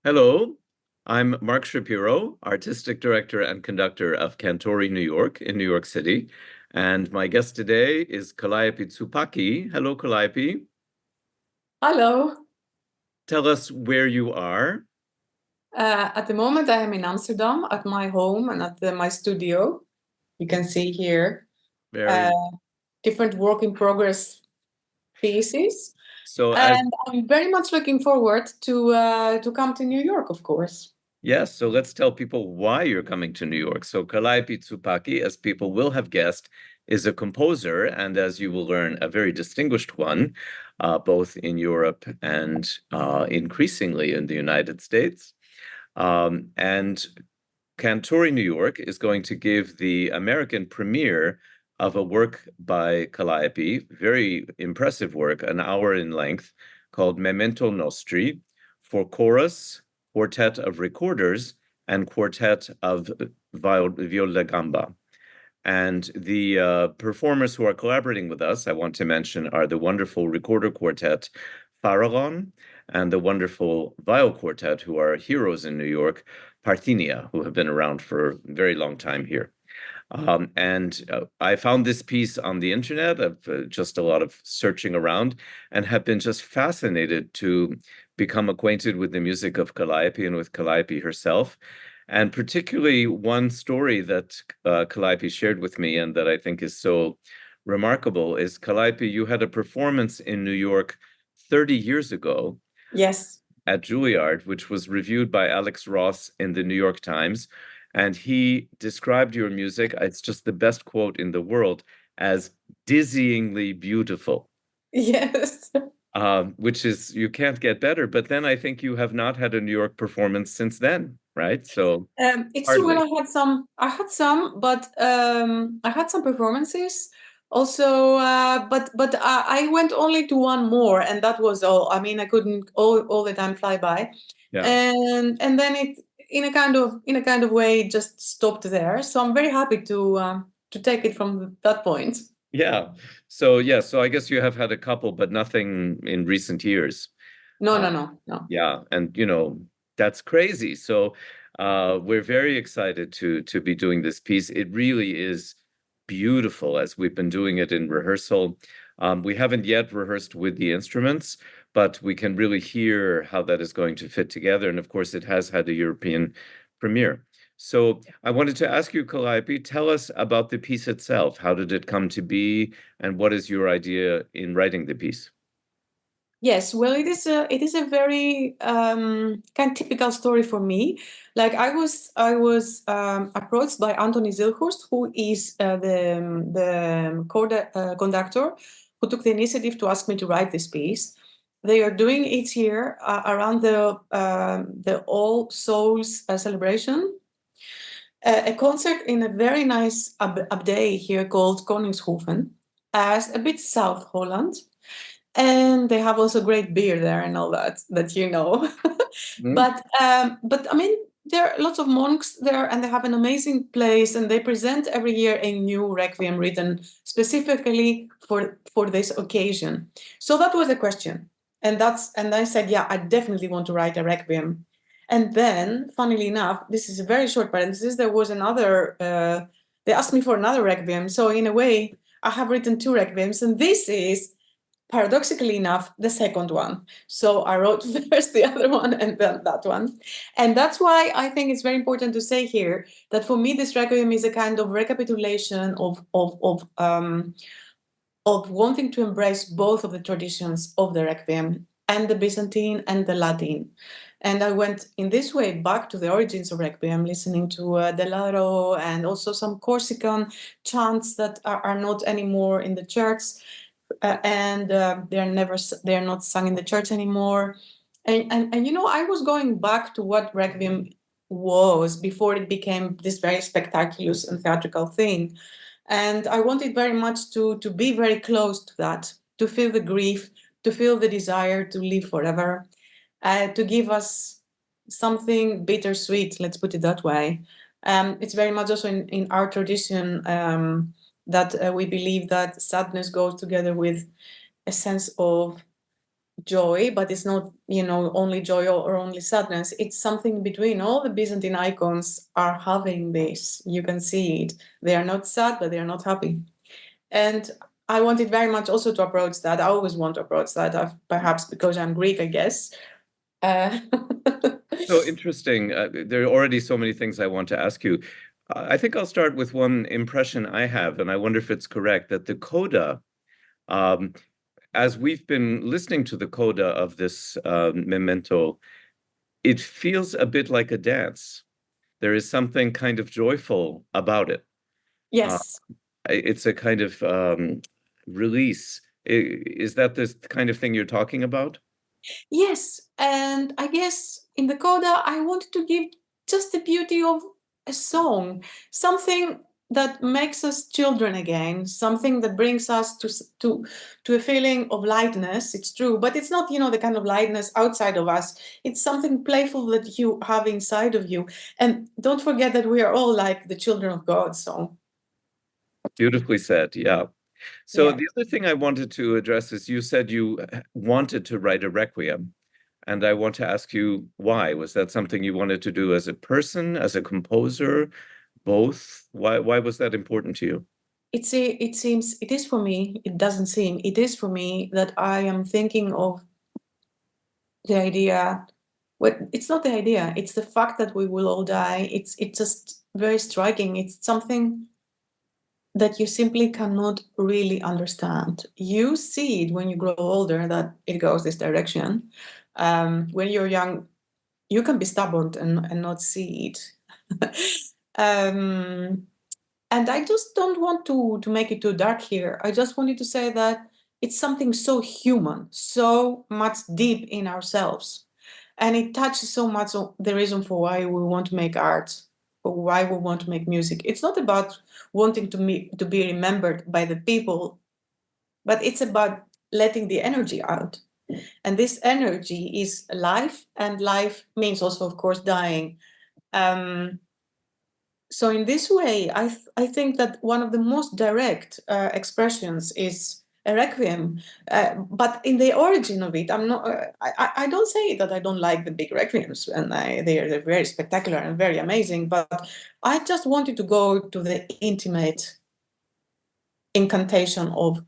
Hello, I'm Mark Shapiro, Artistic Director and Conductor of Cantori, New York, in New York City. And my guest today is Calliope Tsoupaki. Hello, Calliope. Hello. Tell us where you are. At the moment, I am in Amsterdam at my home and at my studio. You can see here uh, Very different work in progress pieces. so as And I'm very much looking forward to come to New York, of course. Yes, so let's tell people why you're coming to New York. So Calliope Tsoupaki, as people will have guessed, is a composer, and as you will learn, a very distinguished one, both in Europe and increasingly in the United States. And Cantori, New York is going to give the American premiere of a work by Calliope, very impressive work, an hour in length, called Memento Nostri, for chorus, quartet of recorders, and quartet of viol da gamba. And the performers who are collaborating with us, I want to mention, are the wonderful recorder quartet Farallon and the wonderful viol quartet, who are heroes in New York, Parthenia, who have been around for a very long time here. And I found this piece on the internet of just a lot of searching around and have been just fascinated to become acquainted with the music of Calliope and with Calliope herself. And particularly one story that Calliope shared with me and that I think is so remarkable is, Calliope, you had a performance in New York 30 years ago Yes. at Juilliard, which was reviewed by Alex Ross in the New York Times. And he described your music, it's just the best quote in the world, as dizzyingly beautiful, Yes. which is, you can't get better. But then I think you have not had a New York performance since then, right? So It's true. Well, hardly. I had some performances also, but I went only to one more, and that was all. I mean, I couldn't all the time fly by, Yeah. and then it in a kind of way it just stopped there. So I'm very happy to take it from that point. Yeah. So, yeah. So I guess you have had a couple, but nothing in recent years. No, Uh, no, no, no. Yeah, and that's crazy. So we're very excited to be doing this piece. It really is beautiful as we've been doing it in rehearsal. We haven't yet rehearsed with the instruments, but we can really hear how that is going to fit together. And of course, it has had a European premiere. So I wanted to ask you, Calliope, tell us about the piece itself. How did it come to be, and what is your idea in writing the piece? Yes, well, it is a very kind of typical story for me. Like I was approached by Anthony Zilhurst, who is the conductor, who took the initiative to ask me to write this piece. They are doing it here around the All Souls celebration, a concert in a very nice abdij here called Koningshoven, as a bit South Holland. And they have also great beer there and all that you know. Hmm? But I mean, there are lots of monks there, and they have an amazing place, and they present every year a new requiem written specifically for this occasion. So that was the question, and I said, yeah, I definitely want to write a requiem. And then, funnily enough, this is a very short parenthesis. There was another. They asked me for another requiem, so in a way, I have written two requiems, and this is, paradoxically enough, the second one. So I wrote first the other one and then that one. And that's why I think it's very important to say here that for me, this requiem is a kind of recapitulation of wanting to embrace both of the traditions of the requiem, and the Byzantine and the Latin. And I went in this way back to the origins of requiem, listening to Delaro and also some Corsican chants that are not anymore in the church, and they're not sung in the church anymore. And I was going back to what requiem was before it became this very spectacular and theatrical thing, and I wanted very much to be very close to that, to feel the grief, to feel the desire to live forever, to give us something bittersweet, let's put it that way. It's very much also in our tradition, that we believe that sadness goes together with a sense of joy, but it's not, only joy or only sadness. It's something between. All the Byzantine icons are having this. You can see it. They are not sad, but they are not happy. And I wanted very much also to approach that. I always want to approach that, perhaps because I'm Greek, I guess. So interesting. There are already so many things I want to ask you. I think I'll start with one impression I have, and I wonder if it's correct, that the coda, um, as we've been listening to the coda of this memento, it feels a bit like a dance. There is something kind of joyful about it. Uh, Yes. it's a kind of release. Is that the kind of thing you're talking about? Yes, and I guess in the coda, I wanted to give just the beauty of a song, something that makes us children again, something that brings us to a feeling of lightness. It's true, but it's not, the kind of lightness outside of us. It's something playful that you have inside of you. And don't forget that we are all like the children of God. So Beautifully said. Yeah. So yeah. the other thing I wanted to address is you said you wanted to write a requiem, and I want to ask you why. Was that something you wanted to do as a person, as a composer, both? Why was that important to you? It seems, it is for me, it doesn't seem, it is for me that I am thinking of the idea. Well, it's not the idea, it's the fact that we will all die. It's just very striking. It's something that you simply cannot really understand. You see it when you grow older that it goes this direction. When you're young, you can be stubborn and not see it. um, and I just don't want to make it too dark here. I just wanted to say that it's something so human, so much deep in ourselves. And it touches so much on the reason for why we want to make art or why we want to make music. It's not about wanting to be remembered by the people, but it's about letting the energy out. And this energy is life, and life means also, of course, dying. Um, so in this way, I think that one of the most direct expressions is a requiem. But in the origin of it, I'm not. I don't say that I don't like the big requiems, and they're very spectacular and very amazing. But I just wanted to go to the intimate incantation of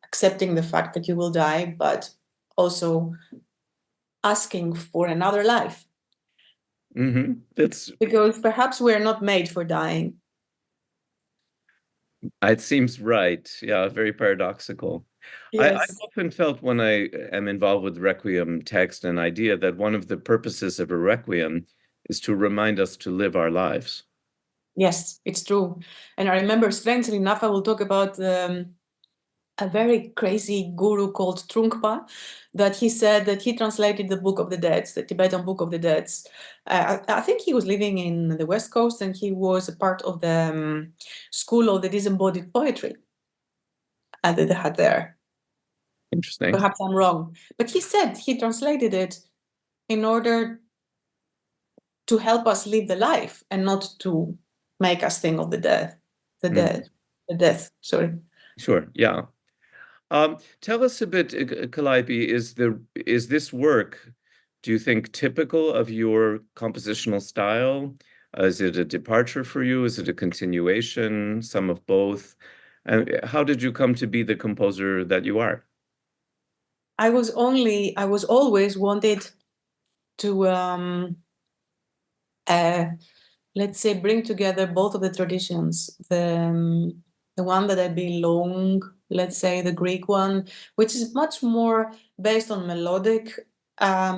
accepting the fact that you will die, but also asking for another life, That's because perhaps we're not made for dying. it seems right. Yeah, very paradoxical. I've Yes. often felt when I am involved with Requiem text and idea that one of the purposes of a Requiem is to remind us to live our lives. Yes, it's true. And I remember, strangely enough, I will talk about a very crazy guru called Trungpa, that he said that he translated the Book of the Dead, the Tibetan Book of the Dead. I think he was living in the West Coast, and he was a part of the school of the disembodied poetry that they had there. Interesting. Perhaps I'm wrong, but he said he translated it in order to help us live the life and not to make us think of the death, the Mm, death, the death. Sorry. sure. Yeah. Tell us a bit, Calliope, is this work, do you think, typical of your compositional style? Is it a departure for you? Is it a continuation? Some of both? And how did you come to be the composer that you are? I was always wanted to, let's say, bring together both of the traditions. The one that I belong, let's say, the Greek one, which is much more based on melodic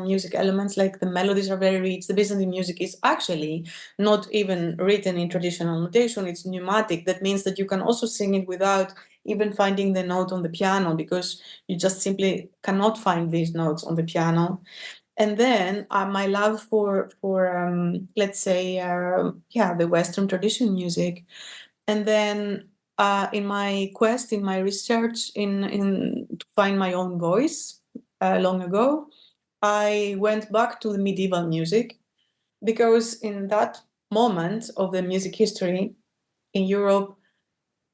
music elements, like the melodies are very rich. The Byzantine music is actually not even written in traditional notation, it's pneumatic. That means that you can also sing it without even finding the note on the piano, because you just simply cannot find these notes on the piano. And then my love for let's say the Western tradition music. And then in my quest, in my research, in to find my own voice long ago, I went back to the medieval music, because in that moment of the music history in Europe,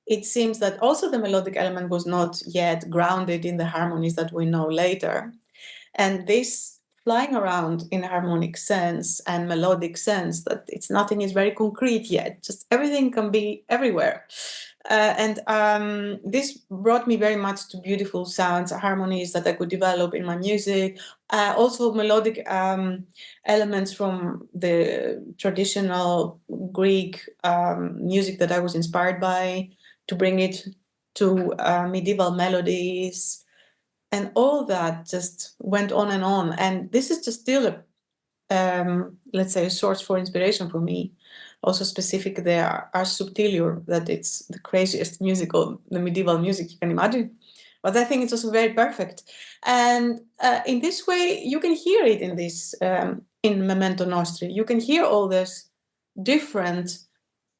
it seems that also the melodic element was not yet grounded in the harmonies that we know later. And this flying around in a harmonic sense and melodic sense, that it's nothing is very concrete yet, just everything can be everywhere. And this brought me very much to beautiful sounds, harmonies that I could develop in my music. Also melodic elements from the traditional Greek music that I was inspired by, to bring it to medieval melodies. And all that just went on and on. And this is just still let's say, a source for inspiration for me. Also specific there are subtilior, that it's the craziest musical, the medieval music you can imagine. But I think it's also very perfect. And in this way, you can hear it in this, in Memento Nostri. You can hear all this different,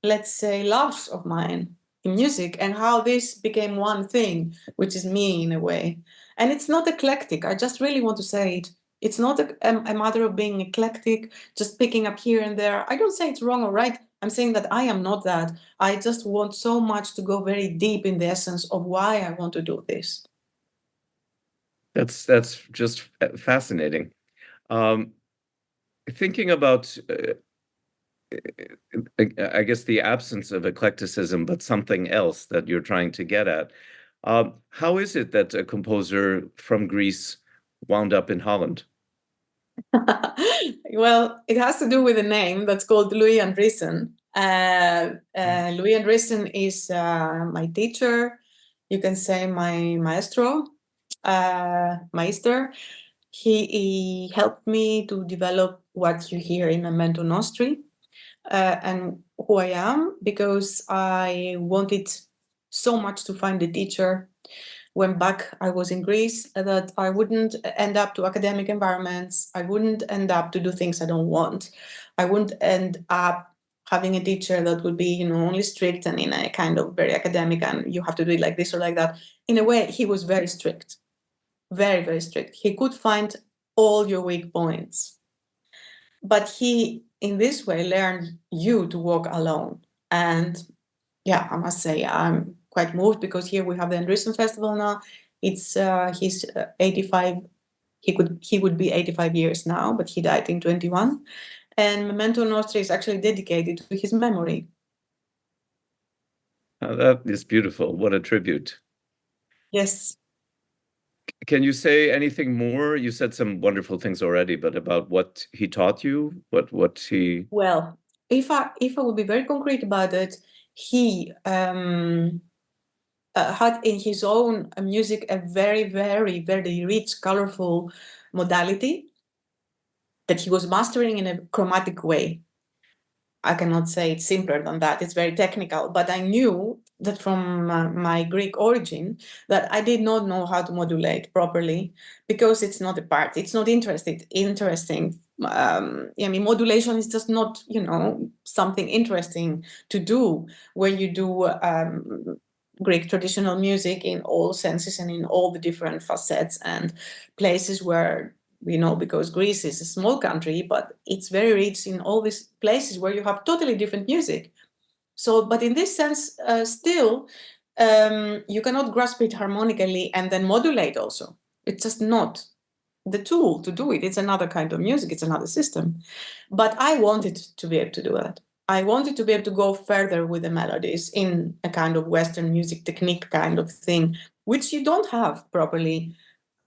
let's say, loves of mine in music, and how this became one thing, which is me in a way. And it's not eclectic. I just really want to say it. It's not a matter of being eclectic, just picking up here and there. I don't say it's wrong or right. I'm saying that I am not that. I just want so much to go very deep in the essence of why I want to do this. That's just fascinating. Thinking about, I guess, the absence of eclecticism, but something else that you're trying to get at. How is it that a composer from Greece wound up in Holland? Well, it has to do with a name that's called Louis Andriessen. Louis Andriessen is my teacher. You can say my maestro, meister. He helped me to develop what you hear in Memento Nostri, and who I am, because I wanted so much to find a teacher when back I was in Greece, that I wouldn't end up to academic environments. I wouldn't end up to do things I don't want. I wouldn't end up having a teacher that would be, only strict and in a kind of very academic, and you have to do it like this or like that. In a way, he was very strict, very, very strict. He could find all your weak points. But he, in this way, learned you to walk alone. And yeah, I must say, I'm quite moved, because here we have the Andriessen Festival now. It's he's 85. He would be 85 years now, but he died in 21. And Memento Nostri is actually dedicated to his memory. That is beautiful. What a tribute. Yes. Can you say anything more? You said some wonderful things already, but about what he taught you, what he... Well, if I would be very concrete about it, he had in his own music a very, very, very rich, colorful modality that he was mastering in a chromatic way. I cannot say it's simpler than that. It's very technical, but I knew that from my Greek origin that I did not know how to modulate properly, because it's not a part. It's not interesting. I mean, modulation is just not, something interesting to do when you do Greek traditional music in all senses and in all the different facets and places where, because Greece is a small country, but it's very rich in all these places where you have totally different music. So, but in this sense, still, you cannot grasp it harmonically and then modulate also. It's just not the tool to do it. It's another kind of music. It's another system. But I wanted to be able to do that. I wanted to be able to go further with the melodies in a kind of Western music technique kind of thing, which you don't have properly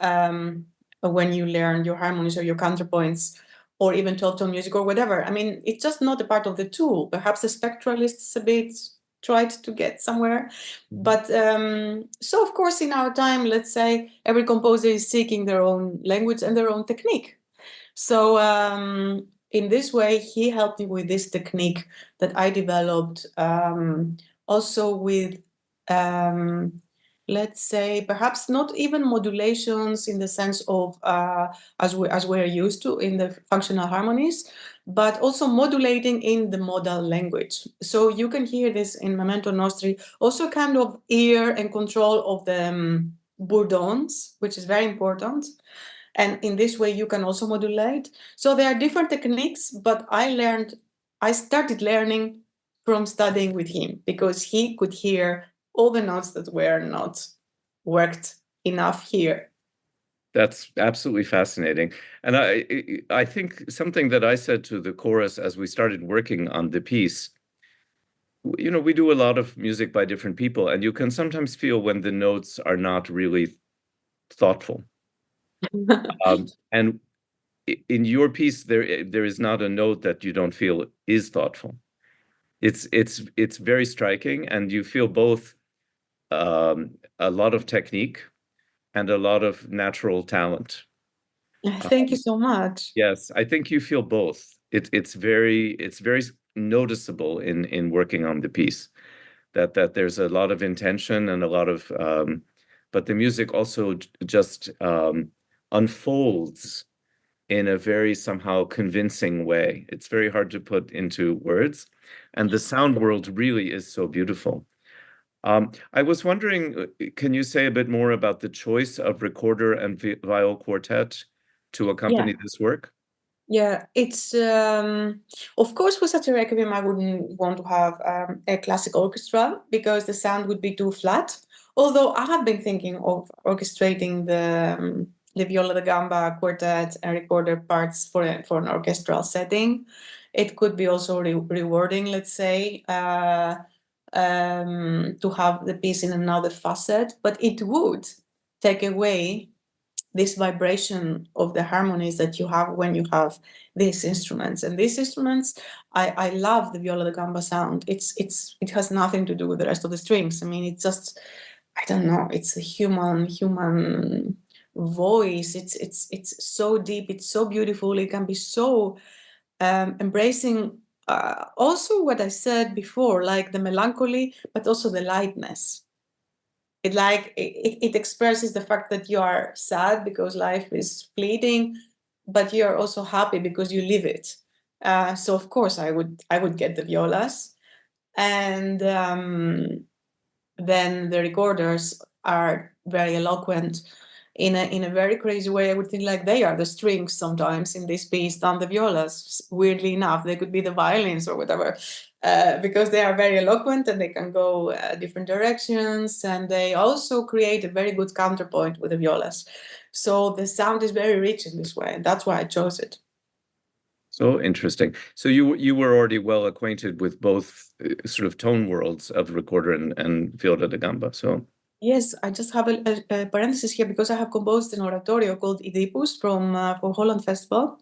when you learn your harmonies or your counterpoints, or even 12-tone music or whatever. I mean, it's just not a part of the tool. Perhaps the spectralists a bit tried to get somewhere. But so, of course, in our time, let's say, every composer is seeking their own language and their own technique. So in this way, he helped me with this technique that I developed, also with, let's say, perhaps not even modulations in the sense of as we're used to in the functional harmonies, but also modulating in the modal language. So you can hear this in Memento Nostri, also kind of ear and control of the bourdons, which is very important. And in this way, you can also modulate. So there are different techniques, but I started learning from studying with him, because he could hear all the notes that were not worked enough here. That's absolutely fascinating. And I think something that I said to the chorus as we started working on the piece, you know, we do a lot of music by different people, and you can sometimes feel when the notes are not really thoughtful. And in your piece, there is not a note that you don't feel is thoughtful. It's very striking, and you feel both a lot of technique and a lot of natural talent. Thank you so much. Yes, I think you feel both. It's very noticeable in working on the piece that there's a lot of intention and a lot of but the music also just unfolds in a very somehow convincing way. It's very hard to put into words, and the sound world really is so beautiful. I was wondering, can you say a bit more about the choice of recorder and viol quartet to accompany Yeah. this work? Yeah, it's of course with such a requiem I wouldn't want to have a classic orchestra because the sound would be too flat. Although I have been thinking of orchestrating the viola da gamba quartet and recorder parts for an orchestral setting. It could be also rewarding, let's say, to have the piece in another facet, but it would take away this vibration of the harmonies that you have when you have these instruments. And these instruments, I love the viola da gamba sound. It has nothing to do with the rest of the strings. I mean, it's just, I don't know, it's a human voice. It's so deep, it's so beautiful, it can be so embracing also what I said before, like the melancholy, but also the lightness. It expresses the fact that you are sad because life is fleeting, but you are also happy because you live it. So of course I would get the violas, and then the recorders are very eloquent in a very crazy way. I would think like they are the strings sometimes in this piece than the violas. Weirdly enough, they could be the violins or whatever, because they are very eloquent and they can go different directions, and they also create a very good counterpoint with the violas. So the sound is very rich in this way, and that's why I chose it. So interesting. So you were already well acquainted with both sort of tone worlds of recorder and viola da gamba. So Yes, I just have a parenthesis here because I have composed an oratorio called Oedipus from Holland Festival.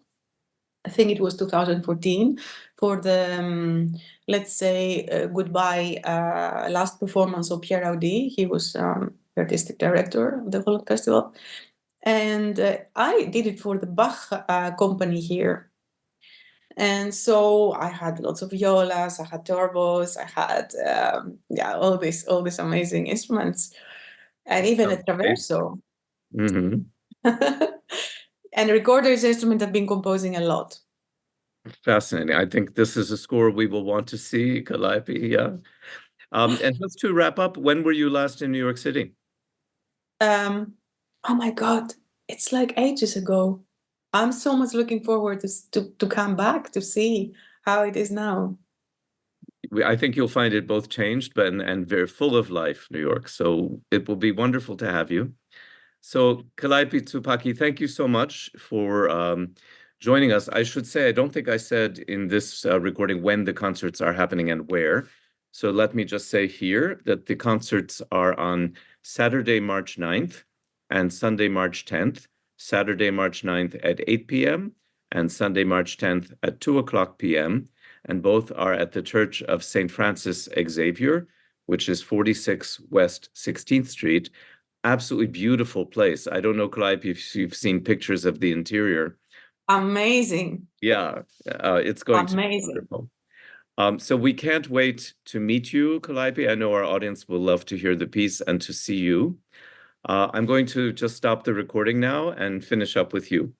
I think it was 2014 for the, let's say, goodbye last performance of Pierre Audi. He was the artistic director of the Holland Festival. And I did it for the Bach company here. And so I had lots of violas, I had turbos, I had all these amazing instruments, and even a sounds great. traverso. Hmm. And recorder is an instrument I've been composing a lot. Fascinating. I think this is a score we will want to see, Calliope. Yeah. And just to wrap up, when were you last in New York City? Um, oh my God, it's like ages ago. I'm so much looking forward to come back to see how it is now. I think you'll find it both changed, but and very full of life, New York. So it will be wonderful to have you. So Calliope Tsoupaki, thank you so much for joining us. I should say, I don't think I said in this recording when the concerts are happening and where. So let me just say here that the concerts are on Saturday, March 9th and Sunday, March 10th. Saturday, March 9th at 8 p.m. and Sunday, March 10th at 2 o'clock p.m. And both are at the Church of St. Francis Xavier, which is 46 West 16th Street. Absolutely beautiful place. I don't know, Calliope, if you've seen pictures of the interior. Amazing. Yeah, it's going to be Amazing. wonderful. So we can't wait to meet you, Calliope. I know our audience will love to hear the piece and to see you. I'm going to just stop the recording now and finish up with you.